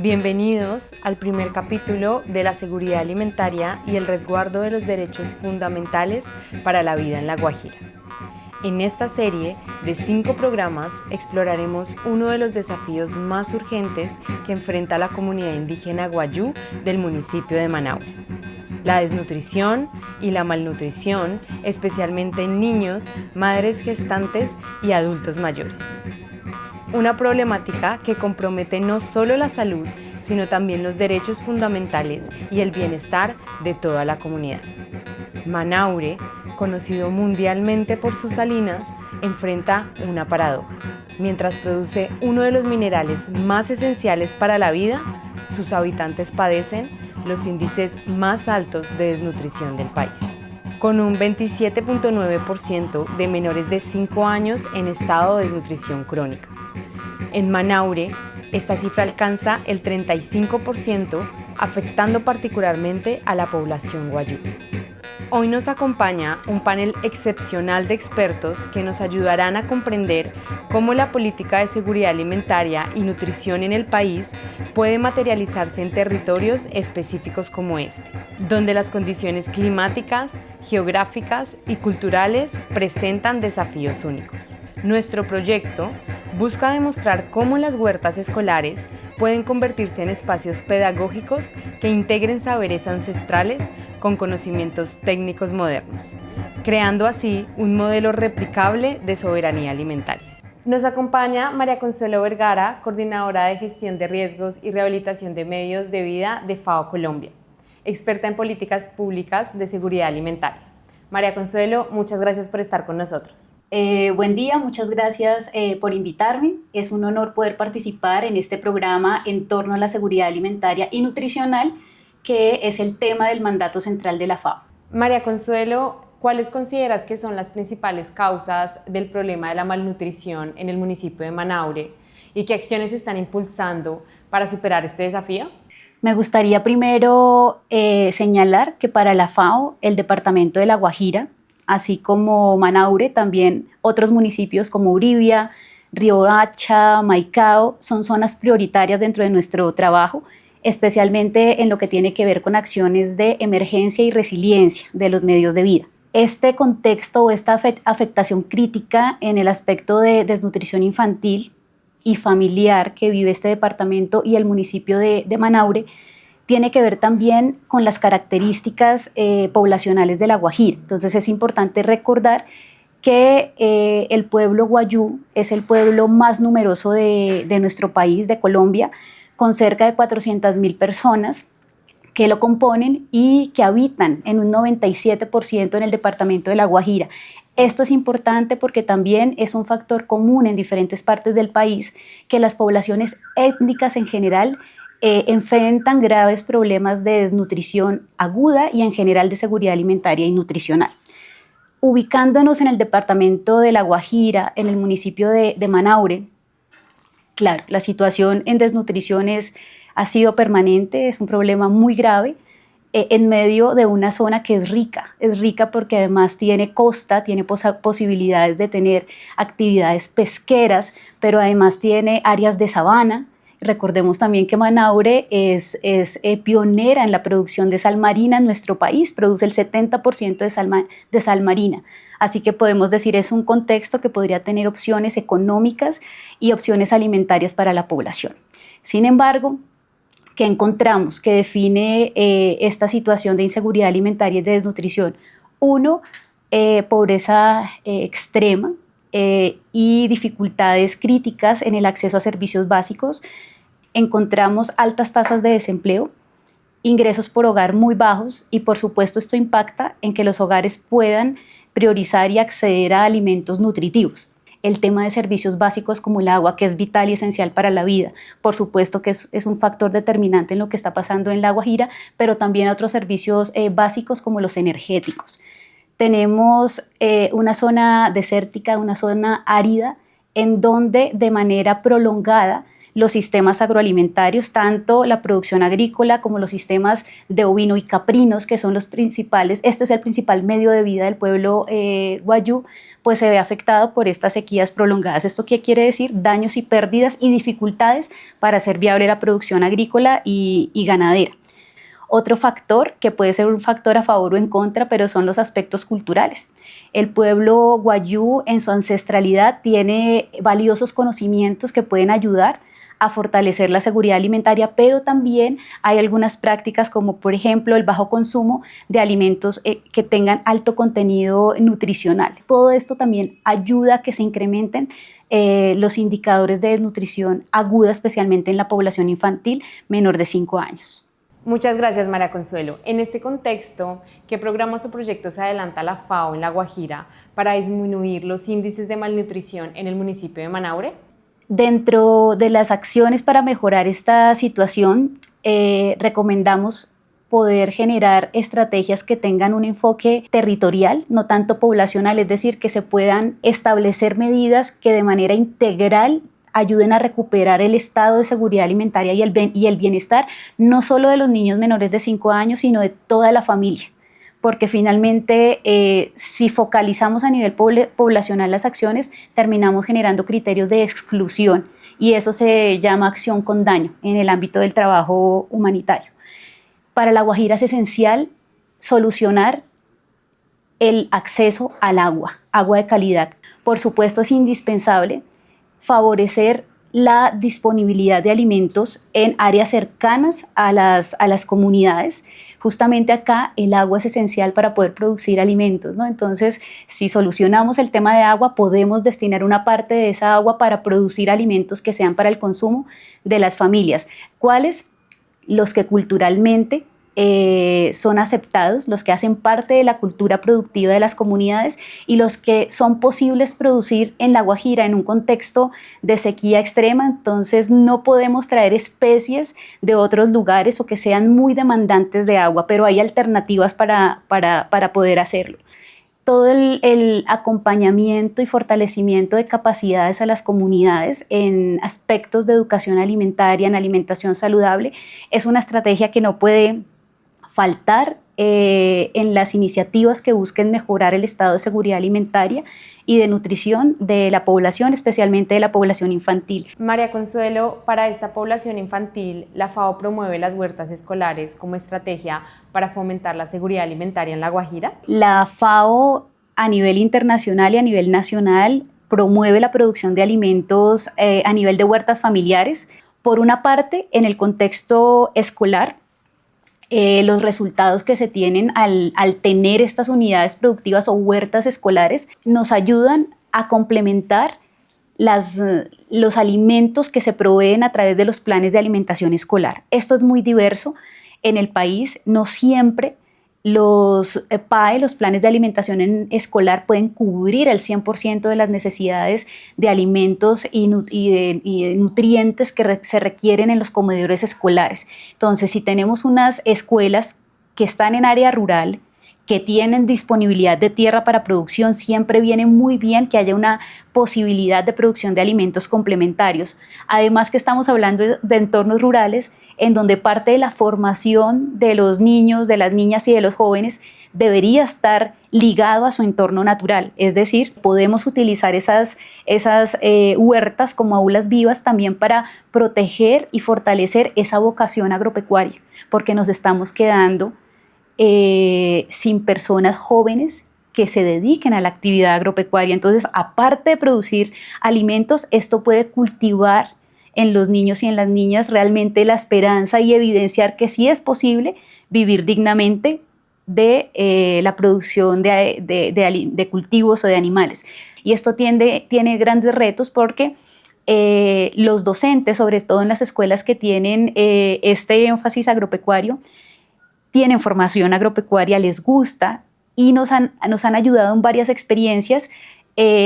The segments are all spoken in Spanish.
Bienvenidos al primer capítulo de la seguridad alimentaria y el resguardo de los derechos fundamentales para la vida en La Guajira. En esta serie de 5 programas exploraremos uno de los desafíos más urgentes que enfrenta la comunidad indígena guayú del municipio de Manaure: la desnutrición y la malnutrición, especialmente en niños, madres gestantes y adultos mayores. Una problemática que compromete no solo la salud, sino también los derechos fundamentales y el bienestar de toda la comunidad. Manaure, conocido mundialmente por sus salinas, enfrenta una paradoja. Mientras produce uno de los minerales más esenciales para la vida, sus habitantes padecen los índices más altos de desnutrición del país, con un 27.9% de menores de 5 años en estado de desnutrición crónica. En Manaure, esta cifra alcanza el 35%, afectando particularmente a la población guayú. Hoy nos acompaña un panel excepcional de expertos que nos ayudarán a comprender cómo la política de seguridad alimentaria y nutrición en el país puede materializarse en territorios específicos como este, donde las condiciones climáticas, geográficas y culturales presentan desafíos únicos. Nuestro proyecto busca demostrar cómo las huertas escolares pueden convertirse en espacios pedagógicos que integren saberes ancestrales con conocimientos técnicos modernos, creando así un modelo replicable de soberanía alimentaria. Nos acompaña María Consuelo Vergara, coordinadora de gestión de riesgos y rehabilitación de medios de vida de FAO Colombia, experta en políticas públicas de seguridad alimentaria. María Consuelo, muchas gracias por estar con nosotros. Buen día, muchas gracias por invitarme. Es un honor poder participar en este programa en torno a la seguridad alimentaria y nutricional, que es el tema del mandato central de la FAO. María Consuelo, ¿cuáles consideras que son las principales causas del problema de la malnutrición en el municipio de Manaure y qué acciones están impulsando para superar este desafío? Me gustaría primero señalar que para la FAO, el departamento de La Guajira, así como Manaure, también otros municipios como Uribia, Riohacha, Maicao, son zonas prioritarias dentro de nuestro trabajo, especialmente en lo que tiene que ver con acciones de emergencia y resiliencia de los medios de vida. Este contexto o esta afectación crítica en el aspecto de desnutrición infantil y familiar que vive este departamento y el municipio de Manaure tiene que ver también con las características poblacionales de La Guajira. Entonces es importante recordar que el pueblo guayú es el pueblo más numeroso de nuestro país, de Colombia, con cerca de 400.000 personas que lo componen y que habitan en un 97% en el departamento de La Guajira. Esto es importante porque también es un factor común en diferentes partes del país, que las poblaciones étnicas en general enfrentan graves problemas de desnutrición aguda y en general de seguridad alimentaria y nutricional. Ubicándonos en el departamento de La Guajira, en el municipio de Manaure, claro, la situación en desnutrición ha sido permanente, es un problema muy grave en medio de una zona que es rica porque además tiene costa, tiene posibilidades de tener actividades pesqueras, pero además tiene áreas de sabana. Recordemos también que Manaure es pionera en la producción de sal marina en nuestro país, produce el 70% de sal marina. Así que podemos decir es un contexto que podría tener opciones económicas y opciones alimentarias para la población. Sin embargo, ¿qué encontramos que define esta situación de inseguridad alimentaria y de desnutrición? Uno, pobreza extrema y dificultades críticas en el acceso a servicios básicos. Encontramos altas tasas de desempleo, ingresos por hogar muy bajos y por supuesto esto impacta en que los hogares puedan priorizar y acceder a alimentos nutritivos. El tema de servicios básicos como el agua, que es vital y esencial para la vida, por supuesto que es un factor determinante en lo que está pasando en La Guajira, pero también otros servicios básicos como los energéticos. Tenemos una zona desértica, una zona árida, en donde de manera prolongada los sistemas agroalimentarios, tanto la producción agrícola como los sistemas de ovino y caprinos, que son los principales, este es el principal medio de vida del pueblo guayú, pues se ve afectado por estas sequías prolongadas. ¿Esto qué quiere decir? Daños y pérdidas y dificultades para hacer viable la producción agrícola y ganadera. Otro factor, que puede ser un factor a favor o en contra, pero son los aspectos culturales. El pueblo guayú en su ancestralidad tiene valiosos conocimientos que pueden ayudar a fortalecer la seguridad alimentaria, pero también hay algunas prácticas como por ejemplo el bajo consumo de alimentos que tengan alto contenido nutricional. Todo esto también ayuda a que se incrementen los indicadores de desnutrición aguda, especialmente en la población infantil menor de 5 años. Muchas gracias, María Consuelo. En este contexto, ¿qué programas o proyectos adelanta la FAO en La Guajira para disminuir los índices de malnutrición en el municipio de Manaure? Dentro de las acciones para mejorar esta situación, recomendamos poder generar estrategias que tengan un enfoque territorial, no tanto poblacional, es decir, que se puedan establecer medidas que de manera integral ayuden a recuperar el estado de seguridad alimentaria y el bienestar, no solo de los niños menores de 5 años, sino de toda la familia. Porque finalmente, si focalizamos a nivel poblacional las acciones, terminamos generando criterios de exclusión y eso se llama acción con daño en el ámbito del trabajo humanitario. Para La Guajira es esencial solucionar el acceso al agua de calidad. Por supuesto, es indispensable favorecer la disponibilidad de alimentos en áreas cercanas a las comunidades. Justamente acá el agua es esencial para poder producir alimentos, ¿no? Entonces, si solucionamos el tema de agua, podemos destinar una parte de esa agua para producir alimentos que sean para el consumo de las familias. ¿Cuáles? Los que culturalmente son aceptados, los que hacen parte de la cultura productiva de las comunidades y los que son posibles producir en La Guajira en un contexto de sequía extrema. Entonces no podemos traer especies de otros lugares o que sean muy demandantes de agua, pero hay alternativas para poder hacerlo. Todo el acompañamiento y fortalecimiento de capacidades a las comunidades en aspectos de educación alimentaria, en alimentación saludable, es una estrategia que no puede faltar en las iniciativas que busquen mejorar el estado de seguridad alimentaria y de nutrición de la población, especialmente de la población infantil. María Consuelo, para esta población infantil, la FAO promueve las huertas escolares como estrategia para fomentar la seguridad alimentaria en La Guajira. La FAO a nivel internacional y a nivel nacional promueve la producción de alimentos a nivel de huertas familiares. Por una parte, en el contexto escolar, los resultados que se tienen al tener estas unidades productivas o huertas escolares nos ayudan a complementar los alimentos que se proveen a través de los planes de alimentación escolar. Esto es muy diverso en el país, no siempre los PAE, los planes de alimentación escolar, pueden cubrir el 100% de las necesidades de alimentos y de nutrientes que se requieren en los comedores escolares. Entonces, si tenemos unas escuelas que están en área rural, que tienen disponibilidad de tierra para producción, siempre viene muy bien que haya una posibilidad de producción de alimentos complementarios. Además que estamos hablando de entornos rurales en donde parte de la formación de los niños, de las niñas y de los jóvenes debería estar ligado a su entorno natural. Es decir, podemos utilizar esas huertas como aulas vivas también para proteger y fortalecer esa vocación agropecuaria, porque nos estamos quedando sin personas jóvenes que se dediquen a la actividad agropecuaria. Entonces, aparte de producir alimentos, esto puede cultivar en los niños y en las niñas realmente la esperanza y evidenciar que sí es posible vivir dignamente de la producción de cultivos o de animales. Y esto tiene grandes retos porque los docentes, sobre todo en las escuelas que tienen este énfasis agropecuario, tienen formación agropecuaria, les gusta y nos han ayudado en varias experiencias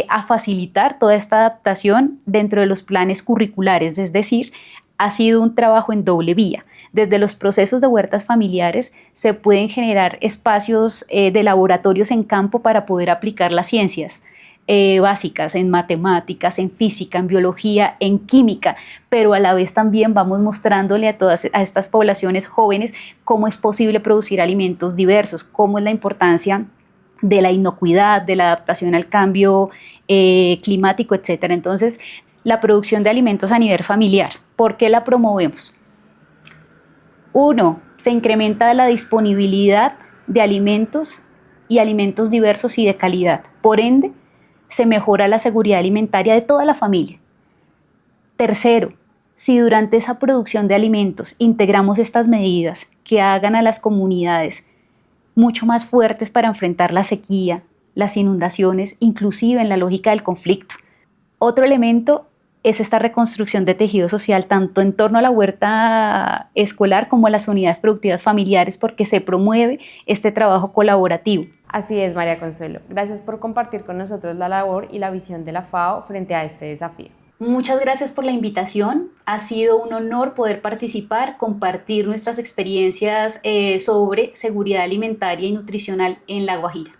a facilitar toda esta adaptación dentro de los planes curriculares. Es decir, ha sido un trabajo en doble vía. Desde los procesos de huertas familiares se pueden generar espacios de laboratorios en campo para poder aplicar las ciencias básicas en matemáticas, en física, en biología, en química, pero a la vez también vamos mostrándole a estas poblaciones jóvenes cómo es posible producir alimentos diversos, cómo es la importancia de la inocuidad, de la adaptación al cambio climático, etc. Entonces, la producción de alimentos a nivel familiar, ¿por qué la promovemos? Uno, se incrementa la disponibilidad de alimentos y alimentos diversos y de calidad. Por ende, se mejora la seguridad alimentaria de toda la familia. Tercero, si durante esa producción de alimentos integramos estas medidas que hagan a las comunidades mucho más fuertes para enfrentar la sequía, las inundaciones, inclusive en la lógica del conflicto. Otro elemento es esta reconstrucción de tejido social, tanto en torno a la huerta escolar como a las unidades productivas familiares, porque se promueve este trabajo colaborativo. Así es, María Consuelo. Gracias por compartir con nosotros la labor y la visión de la FAO frente a este desafío. Muchas gracias por la invitación. Ha sido un honor poder participar, compartir nuestras experiencias sobre seguridad alimentaria y nutricional en La Guajira.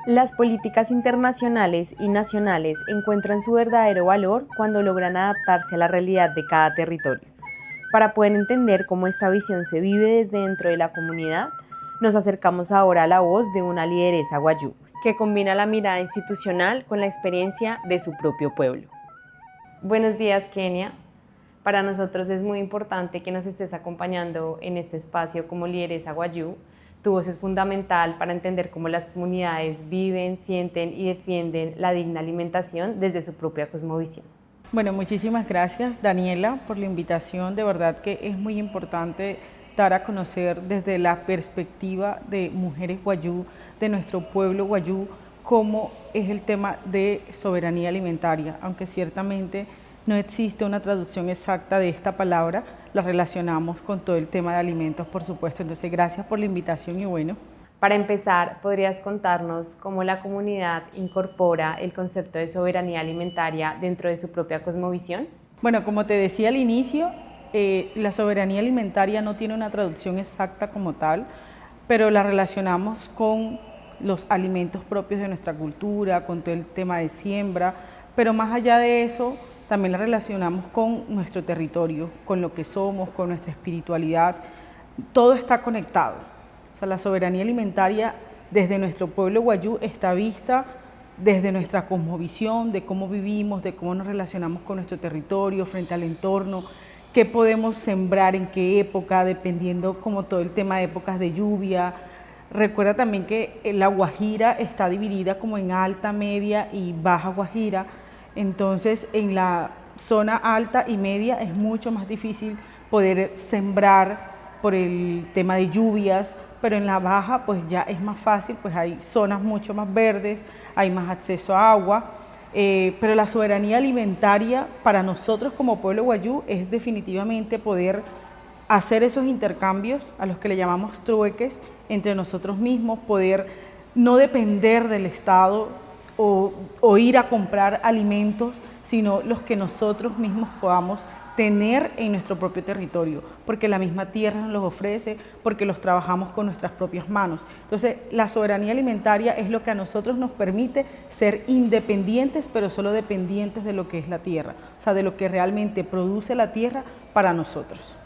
Las políticas internacionales y nacionales encuentran su verdadero valor cuando logran adaptarse a la realidad de cada territorio. Para poder entender cómo esta visión se vive desde dentro de la comunidad, nos acercamos ahora a la voz de una lideresa guayú, que combina la mirada institucional con la experiencia de su propio pueblo. Buenos días, Kenia. Para nosotros es muy importante que nos estés acompañando en este espacio como lideresa guayú. Tu voz es fundamental para entender cómo las comunidades viven, sienten y defienden la digna alimentación desde su propia cosmovisión. Bueno, muchísimas gracias, Daniela, por la invitación. De verdad que es muy importante dar a conocer desde la perspectiva de mujeres guayú, de nuestro pueblo guayú, cómo es el tema de soberanía alimentaria, aunque ciertamente no existe una traducción exacta de esta palabra, la relacionamos con todo el tema de alimentos, por supuesto. Entonces, gracias por la invitación y bueno. Para empezar, ¿podrías contarnos cómo la comunidad incorpora el concepto de soberanía alimentaria dentro de su propia cosmovisión? Bueno, como te decía al inicio, la soberanía alimentaria no tiene una traducción exacta como tal, pero la relacionamos con los alimentos propios de nuestra cultura, con todo el tema de siembra, pero más allá de eso, también la relacionamos con nuestro territorio, con lo que somos, con nuestra espiritualidad. Todo está conectado. O sea, la soberanía alimentaria desde nuestro pueblo guayú está vista desde nuestra cosmovisión, de cómo vivimos, de cómo nos relacionamos con nuestro territorio, frente al entorno, qué podemos sembrar en qué época, dependiendo como todo el tema de épocas de lluvia. Recuerda también que la Guajira está dividida como en alta, media y baja Guajira. Entonces, en la zona alta y media es mucho más difícil poder sembrar por el tema de lluvias, pero en la baja pues ya es más fácil, pues hay zonas mucho más verdes, hay más acceso a agua, pero la soberanía alimentaria para nosotros como pueblo guayú es definitivamente poder hacer esos intercambios a los que le llamamos trueques entre nosotros mismos, poder no depender del Estado o ir a comprar alimentos, sino los que nosotros mismos podamos tener en nuestro propio territorio, porque la misma tierra nos los ofrece, porque los trabajamos con nuestras propias manos. Entonces, la soberanía alimentaria es lo que a nosotros nos permite ser independientes, pero solo dependientes de lo que es la tierra, o sea, de lo que realmente produce la tierra para nosotros.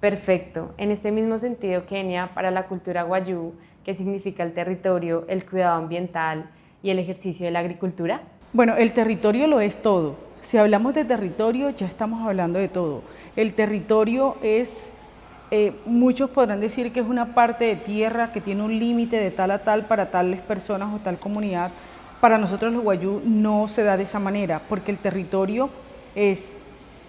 Perfecto. En este mismo sentido, Kenia, para la cultura guayú, ¿qué significa el territorio, el cuidado ambiental y el ejercicio de la agricultura? Bueno, el territorio lo es todo. Si hablamos de territorio, ya estamos hablando de todo. El territorio es, muchos podrán decir que es una parte de tierra que tiene un límite de tal a tal para tales personas o tal comunidad. Para nosotros los guayú no se da de esa manera, porque el territorio es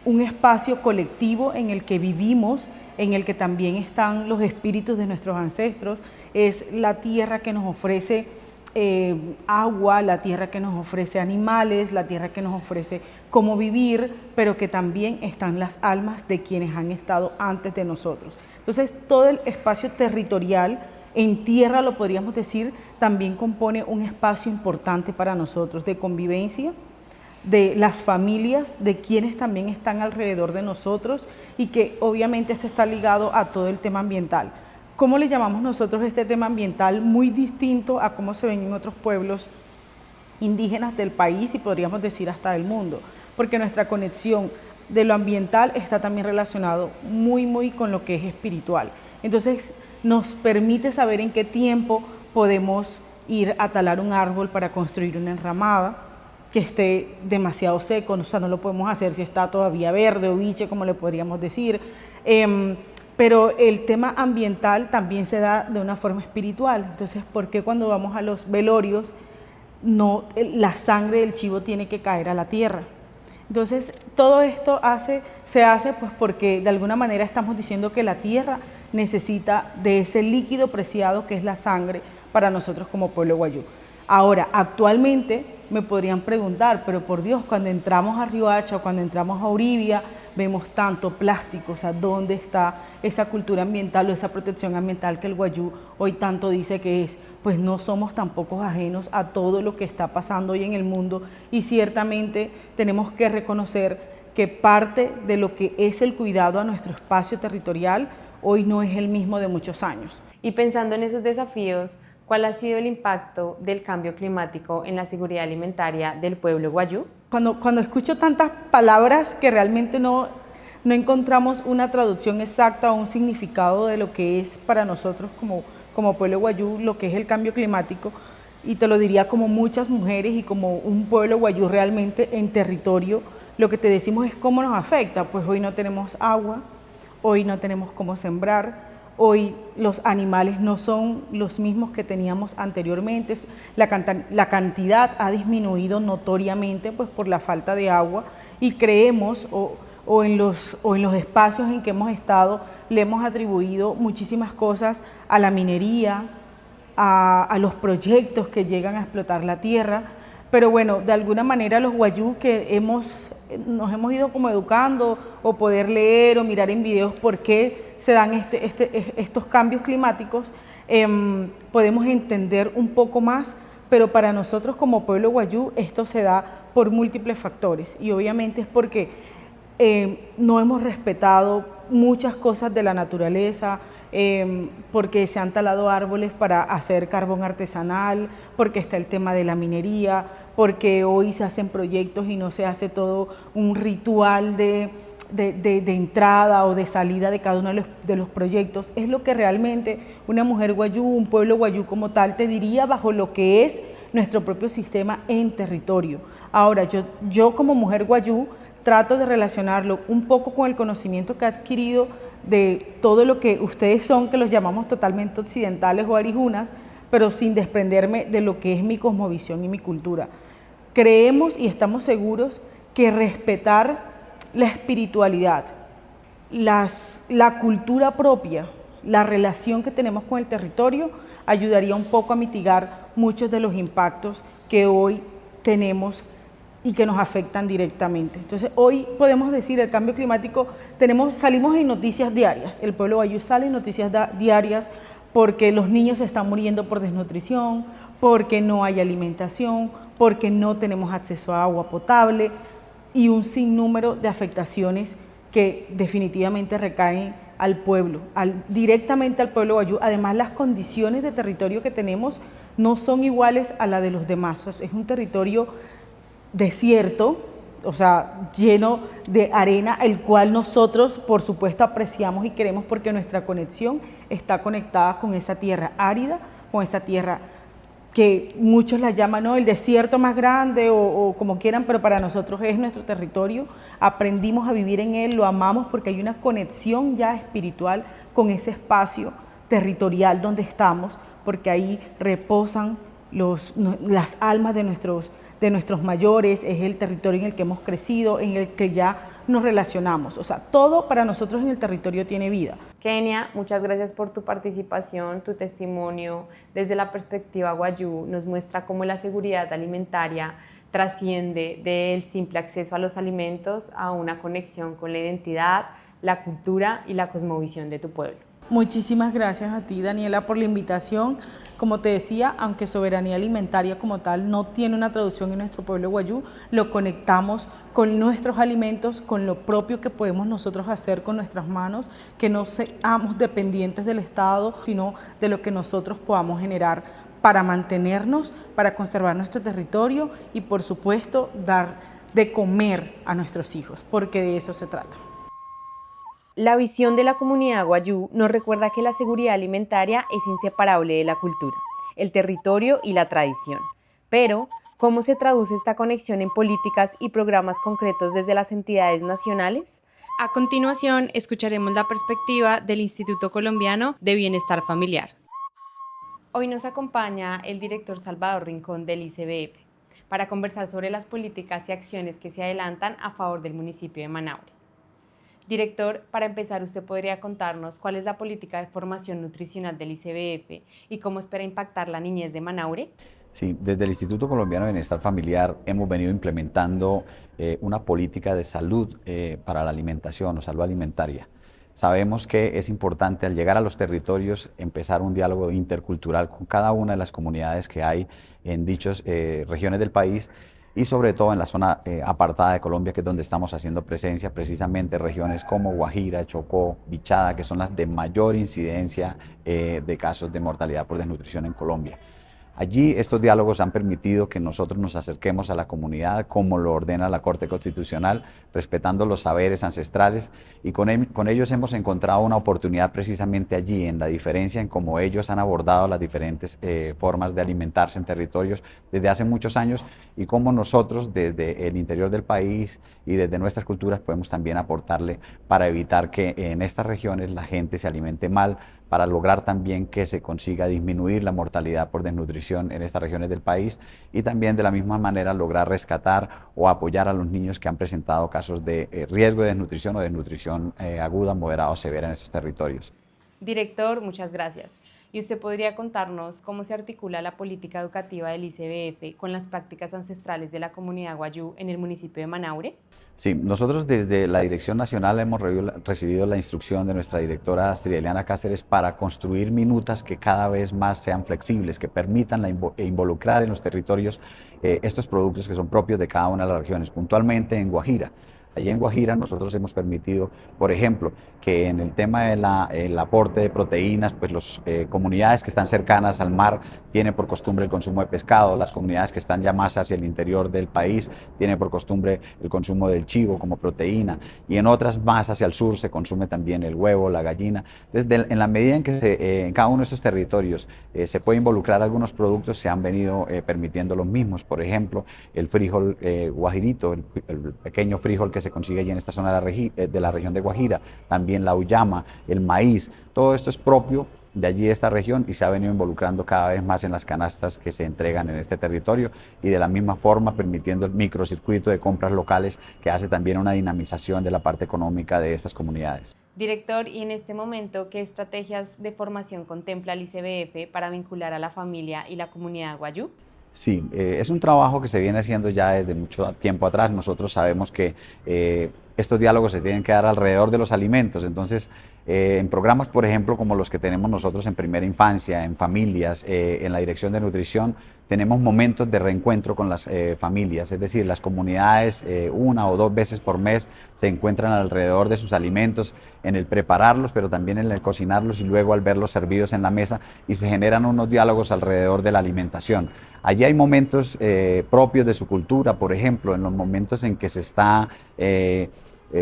un espacio colectivo en el que vivimos, en el que también están los espíritus de nuestros ancestros, es la tierra que nos ofrece agua, la tierra que nos ofrece animales, la tierra que nos ofrece cómo vivir, pero que también están las almas de quienes han estado antes de nosotros. Entonces, todo el espacio territorial en tierra, lo podríamos decir, también compone un espacio importante para nosotros de convivencia, de las familias, de quienes también están alrededor de nosotros y que obviamente esto está ligado a todo el tema ambiental. ¿Cómo le llamamos nosotros este tema ambiental? Muy distinto a cómo se ven en otros pueblos indígenas del país y podríamos decir hasta del mundo, porque nuestra conexión de lo ambiental está también relacionado muy con lo que es espiritual. Entonces, nos permite saber en qué tiempo podemos ir a talar un árbol para construir una enramada que esté demasiado seco, o sea, no lo podemos hacer si está todavía verde o biche, como le podríamos decir. Pero el tema ambiental también se da de una forma espiritual. Entonces, ¿por qué cuando vamos a los velorios la sangre del chivo tiene que caer a la tierra? Entonces, todo esto se hace pues porque de alguna manera estamos diciendo que la tierra necesita de ese líquido preciado que es la sangre para nosotros como pueblo wayú. Ahora, actualmente me podrían preguntar, pero por Dios, cuando entramos a Riohacha o cuando entramos a Uribia, vemos tanto plástico, o sea, ¿dónde está esa cultura ambiental o esa protección ambiental que el wayú hoy tanto dice que es? Pues no somos tampoco ajenos a todo lo que está pasando hoy en el mundo y ciertamente tenemos que reconocer que parte de lo que es el cuidado a nuestro espacio territorial hoy no es el mismo de muchos años. Y pensando en esos desafíos, ¿cuál ha sido el impacto del cambio climático en la seguridad alimentaria del pueblo wayú? Cuando escucho tantas palabras que realmente no encontramos una traducción exacta o un significado de lo que es para nosotros como pueblo wayú, lo que es el cambio climático, y te lo diría como muchas mujeres y como un pueblo wayú realmente en territorio, lo que te decimos es cómo nos afecta. Pues hoy no tenemos agua, hoy no tenemos cómo sembrar, hoy los animales no son los mismos que teníamos anteriormente, la cantidad ha disminuido notoriamente pues, por la falta de agua y creemos o en los espacios en que hemos estado le hemos atribuido muchísimas cosas a la minería, a los proyectos que llegan a explotar la tierra, pero bueno, de alguna manera los wayú que nos hemos ido como educando o poder leer o mirar en videos por qué se dan estos cambios climáticos, podemos entender un poco más, pero para nosotros como pueblo wayú esto se da por múltiples factores y obviamente es porque no hemos respetado muchas cosas de la naturaleza, porque se han talado árboles para hacer carbón artesanal, porque está el tema de la minería, porque hoy se hacen proyectos y no se hace todo un ritual de entrada o de salida de cada uno de los proyectos. Es lo que realmente una mujer wayú, un pueblo wayú como tal, te diría bajo lo que es nuestro propio sistema en territorio. Ahora, yo como mujer wayú trato de relacionarlo un poco con el conocimiento que he adquirido de todo lo que ustedes son, que los llamamos totalmente occidentales o arijunas, pero sin desprenderme de lo que es mi cosmovisión y mi cultura. Creemos y estamos seguros que respetar la espiritualidad, la cultura propia, la relación que tenemos con el territorio, ayudaría un poco a mitigar muchos de los impactos que hoy tenemos y que nos afectan directamente. Entonces, hoy podemos decir, el cambio climático, salimos en noticias diarias, el pueblo wayú sale en noticias diarias porque los niños se están muriendo por desnutrición, porque no hay alimentación, porque no tenemos acceso a agua potable y un sinnúmero de afectaciones que definitivamente recaen al pueblo, directamente al pueblo wayú. Además, las condiciones de territorio que tenemos no son iguales a las de los demás. O sea, es un territorio desierto, o sea, lleno de arena, el cual nosotros, por supuesto, apreciamos y queremos porque nuestra conexión está conectada con esa tierra árida, con esa tierra que muchos la llaman, ¿no?, el desierto más grande o como quieran, pero para nosotros es nuestro territorio. Aprendimos a vivir en él, lo amamos porque hay una conexión ya espiritual con ese espacio territorial donde estamos, porque ahí reposan las almas de nuestros mayores, es el territorio en el que hemos crecido, en el que ya nos relacionamos. O sea, todo para nosotros en el territorio tiene vida. Kenia, muchas gracias por tu participación, tu testimonio. Desde la perspectiva wayú nos muestra cómo la seguridad alimentaria trasciende del simple acceso a los alimentos a una conexión con la identidad, la cultura y la cosmovisión de tu pueblo. Muchísimas gracias a ti, Daniela, por la invitación. Como te decía, aunque soberanía alimentaria como tal no tiene una traducción en nuestro pueblo wayú, lo conectamos con nuestros alimentos, con lo propio que podemos nosotros hacer con nuestras manos, que no seamos dependientes del Estado, sino de lo que nosotros podamos generar para mantenernos, para conservar nuestro territorio y, por supuesto, dar de comer a nuestros hijos, porque de eso se trata. La visión de la comunidad wayuu nos recuerda que la seguridad alimentaria es inseparable de la cultura, el territorio y la tradición. Pero, ¿cómo se traduce esta conexión en políticas y programas concretos desde las entidades nacionales? A continuación, escucharemos la perspectiva del Instituto Colombiano de Bienestar Familiar. Hoy nos acompaña el director Salvador Rincón del ICBF para conversar sobre las políticas y acciones que se adelantan a favor del municipio de Manaure. Director, para empezar, ¿usted podría contarnos cuál es la política de formación nutricional del ICBF y cómo espera impactar la niñez de Manaure? Sí, desde el Instituto Colombiano de Bienestar Familiar hemos venido implementando una política de salud para la alimentación o salud alimentaria. Sabemos que es importante al llegar a los territorios empezar un diálogo intercultural con cada una de las comunidades que hay en dichas regiones del país y sobre todo en la zona apartada de Colombia, que es donde estamos haciendo presencia, precisamente regiones como Guajira, Chocó, Bichada, que son las de mayor incidencia de casos de mortalidad por desnutrición en Colombia. Allí estos diálogos han permitido que nosotros nos acerquemos a la comunidad como lo ordena la Corte Constitucional, respetando los saberes ancestrales, y con ellos hemos encontrado una oportunidad precisamente allí, en la diferencia en cómo ellos han abordado las diferentes formas de alimentarse en territorios desde hace muchos años, y cómo nosotros desde el interior del país y desde nuestras culturas podemos también aportarle para evitar que en estas regiones la gente se alimente mal, para lograr también que se consiga disminuir la mortalidad por desnutrición en estas regiones del país, y también de la misma manera lograr rescatar o apoyar a los niños que han presentado casos de riesgo de desnutrición o desnutrición aguda, moderada o severa en estos territorios. Director, muchas gracias. ¿Y usted podría contarnos cómo se articula la política educativa del ICBF con las prácticas ancestrales de la comunidad wayuu en el municipio de Manaure? Sí, nosotros desde la Dirección Nacional hemos recibido la instrucción de nuestra directora Astrid Eliana Cáceres para construir minutas que cada vez más sean flexibles, que permitan involucrar en los territorios estos productos que son propios de cada una de las regiones, puntualmente en Guajira. Allí en Guajira nosotros hemos permitido, por ejemplo, que en el tema del aporte de proteínas, pues las comunidades que están cercanas al mar tienen por costumbre el consumo de pescado, las comunidades que están ya más hacia el interior del país tienen por costumbre el consumo del chivo como proteína, y en otras más hacia el sur se consume también el huevo, la gallina. Entonces, en la medida en que en cada uno de estos territorios se puede involucrar algunos productos, se han venido permitiendo los mismos. Por ejemplo, el frijol guajirito, el pequeño frijol que se consigue allí en esta zona de la región de Guajira, también la uyama, el maíz, todo esto es propio de allí de esta región y se ha venido involucrando cada vez más en las canastas que se entregan en este territorio, y de la misma forma permitiendo el microcircuito de compras locales que hace también una dinamización de la parte económica de estas comunidades. Director, y en este momento, ¿qué estrategias de formación contempla el ICBF para vincular a la familia y la comunidad wayuu? Sí, es un trabajo que se viene haciendo ya desde mucho tiempo atrás. Nosotros sabemos que estos diálogos se tienen que dar alrededor de los alimentos. Entonces, en programas, por ejemplo, como los que tenemos nosotros en primera infancia, en familias, en la Dirección de Nutrición, tenemos momentos de reencuentro con las familias, es decir, las comunidades una o dos veces por mes se encuentran alrededor de sus alimentos, en el prepararlos, pero también en el cocinarlos y luego al verlos servidos en la mesa, y se generan unos diálogos alrededor de la alimentación. Allí hay momentos propios de su cultura, por ejemplo, en los momentos en que se está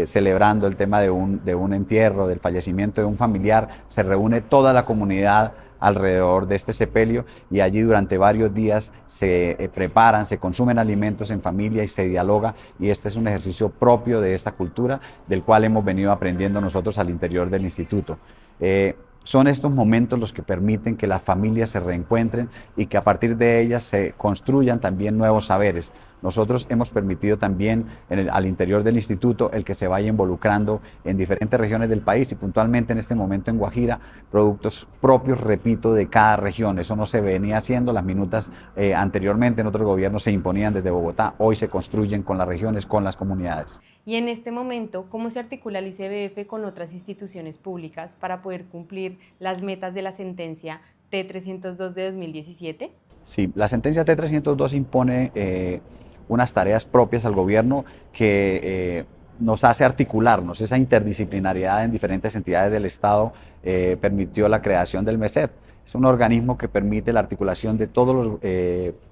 celebrando el tema de un entierro, del fallecimiento de un familiar, se reúne toda la comunidad alrededor de este sepelio, y allí durante varios días se preparan, se consumen alimentos en familia y se dialoga, y este es un ejercicio propio de esta cultura del cual hemos venido aprendiendo nosotros al interior del instituto. Son estos momentos los que permiten que las familias se reencuentren y que a partir de ellas se construyan también nuevos saberes. Nosotros hemos permitido también al interior del instituto el que se vaya involucrando en diferentes regiones del país, y puntualmente en este momento en Guajira, productos propios, repito, de cada región. Eso no se venía haciendo, las minutas anteriormente en otros gobiernos se imponían desde Bogotá, hoy se construyen con las regiones, con las comunidades. Y en este momento, ¿cómo se articula el ICBF con otras instituciones públicas para poder cumplir las metas de la sentencia T302 de 2017? Sí, la sentencia T302 impone unas tareas propias al gobierno que nos hace articularnos. Esa interdisciplinariedad en diferentes entidades del Estado permitió la creación del MESEP. Es un organismo que permite la articulación de todos los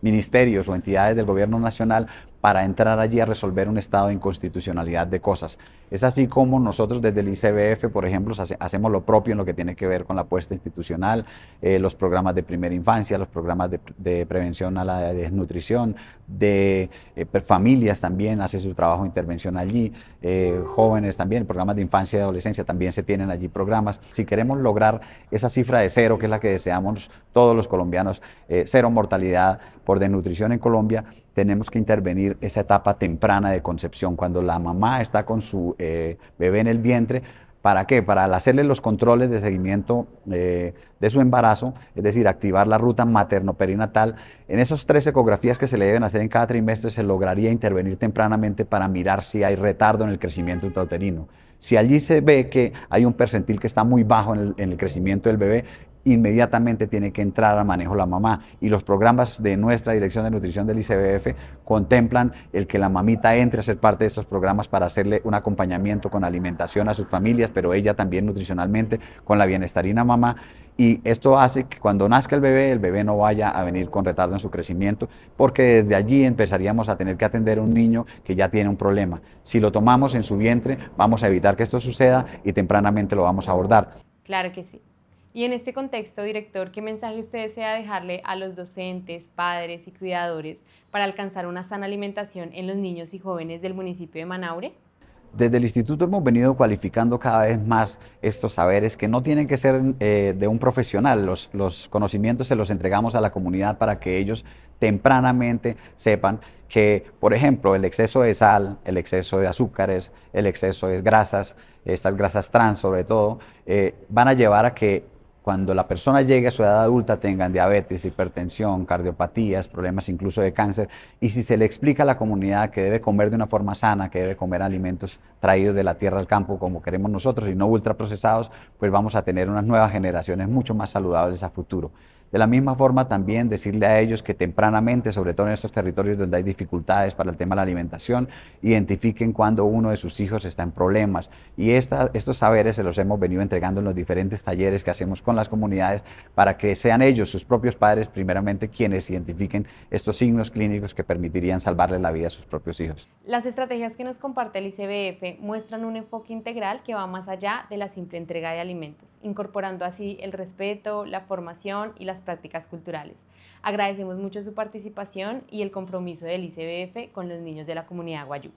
ministerios o entidades del gobierno nacional para entrar allí a resolver un estado de inconstitucionalidad de cosas. Es así como nosotros desde el ICBF, por ejemplo, hacemos lo propio en lo que tiene que ver con la apuesta institucional, los programas de primera infancia, los programas de prevención a la desnutrición, de familias también hace su trabajo de intervención allí, jóvenes también, programas de infancia y adolescencia también se tienen allí programas. Si queremos lograr esa cifra de cero, que es la que deseamos todos los colombianos, cero mortalidad por desnutrición en Colombia, tenemos que intervenir esa etapa temprana de concepción, cuando la mamá está con su bebé en el vientre. ¿Para qué? Para hacerle los controles de seguimiento de su embarazo, es decir, activar la ruta materno-perinatal. En esas 3 ecografías que se le deben hacer en cada trimestre se lograría intervenir tempranamente para mirar si hay retardo en el crecimiento intrauterino. Si allí se ve que hay un percentil que está muy bajo en el crecimiento del bebé, inmediatamente tiene que entrar al manejo la mamá, y los programas de nuestra Dirección de Nutrición del ICBF contemplan el que la mamita entre a ser parte de estos programas para hacerle un acompañamiento con alimentación a sus familias, pero ella también nutricionalmente con la bienestarina mamá, y esto hace que cuando nazca el bebé no vaya a venir con retardo en su crecimiento, porque desde allí empezaríamos a tener que atender a un niño que ya tiene un problema. Si lo tomamos en su vientre, vamos a evitar que esto suceda y tempranamente lo vamos a abordar. Claro que sí. Y en este contexto, director, ¿qué mensaje usted desea dejarle a los docentes, padres y cuidadores para alcanzar una sana alimentación en los niños y jóvenes del municipio de Manaure? Desde el instituto hemos venido cualificando cada vez más estos saberes que no tienen que ser de un profesional. Los conocimientos se los entregamos a la comunidad para que ellos tempranamente sepan que, por ejemplo, el exceso de sal, el exceso de azúcares, el exceso de grasas, estas grasas trans sobre todo, van a llevar a que cuando la persona llegue a su edad adulta tengan diabetes, hipertensión, cardiopatías, problemas incluso de cáncer. Y si se le explica a la comunidad que debe comer de una forma sana, que debe comer alimentos traídos de la tierra al campo como queremos nosotros y no ultraprocesados, pues vamos a tener unas nuevas generaciones mucho más saludables a futuro. De la misma forma también decirle a ellos que tempranamente, sobre todo en estos territorios donde hay dificultades para el tema de la alimentación, identifiquen cuando uno de sus hijos está en problemas. Y estos saberes se los hemos venido entregando en los diferentes talleres que hacemos con las comunidades para que sean ellos, sus propios padres, primeramente quienes identifiquen estos signos clínicos que permitirían salvarle la vida a sus propios hijos. Las estrategias que nos comparte el ICBF muestran un enfoque integral que va más allá de la simple entrega de alimentos, incorporando así el respeto, la formación y las prácticas culturales. Agradecemos mucho su participación y el compromiso del ICBF con los niños de la comunidad Wayuu.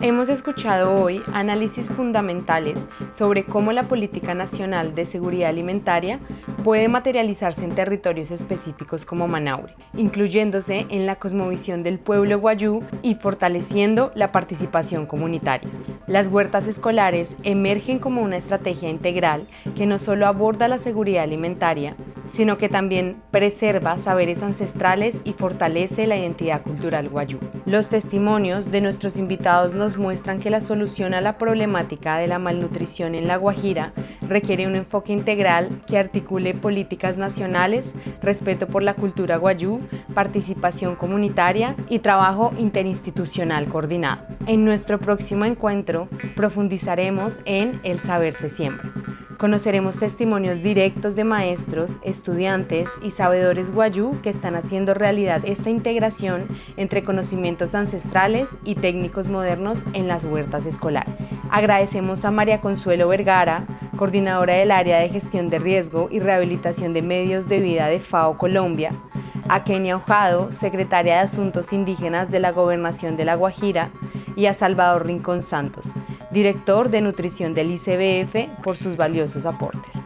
Hemos escuchado hoy análisis fundamentales sobre cómo la Política Nacional de Seguridad Alimentaria puede materializarse en territorios específicos como Manaure, incluyéndose en la cosmovisión del pueblo Wayuu y fortaleciendo la participación comunitaria. Las huertas escolares emergen como una estrategia integral que no solo aborda la seguridad alimentaria, sino que también preserva saberes ancestrales y fortalece la identidad cultural Wayuu. Los testimonios de nuestros invitados nos muestran que la solución a la problemática de la malnutrición en La Guajira requiere un enfoque integral que articule políticas nacionales, respeto por la cultura Wayuu, participación comunitaria y trabajo interinstitucional coordinado. En nuestro próximo encuentro profundizaremos en El saber se siembra. Conoceremos testimonios directos de maestros, estudiantes y sabedores Wayuu que están haciendo realidad esta integración entre conocimientos ancestrales y técnicos modernos en las huertas escolares. Agradecemos a María Consuelo Vergara, coordinadora del área de gestión de riesgo y rehabilitación de medios de vida de FAO Colombia, a Kenia Ojado, secretaria de Asuntos Indígenas de la Gobernación de La Guajira, y a Salvador Rincón Santos, director de Nutrición del ICBF, por sus valiosos aportes.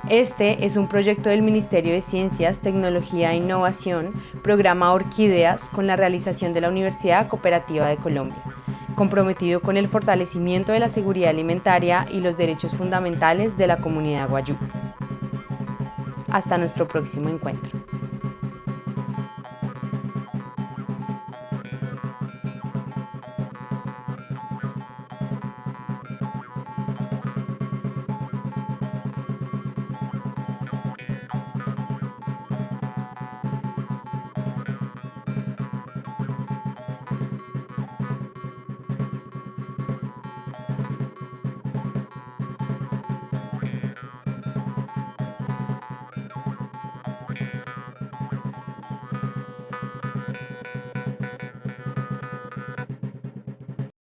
Este es un proyecto del Ministerio de Ciencias, Tecnología e Innovación, programa Orquídeas, con la realización de la Universidad Cooperativa de Colombia, comprometido con el fortalecimiento de la seguridad alimentaria y los derechos fundamentales de la comunidad Wayuu. Hasta nuestro próximo encuentro.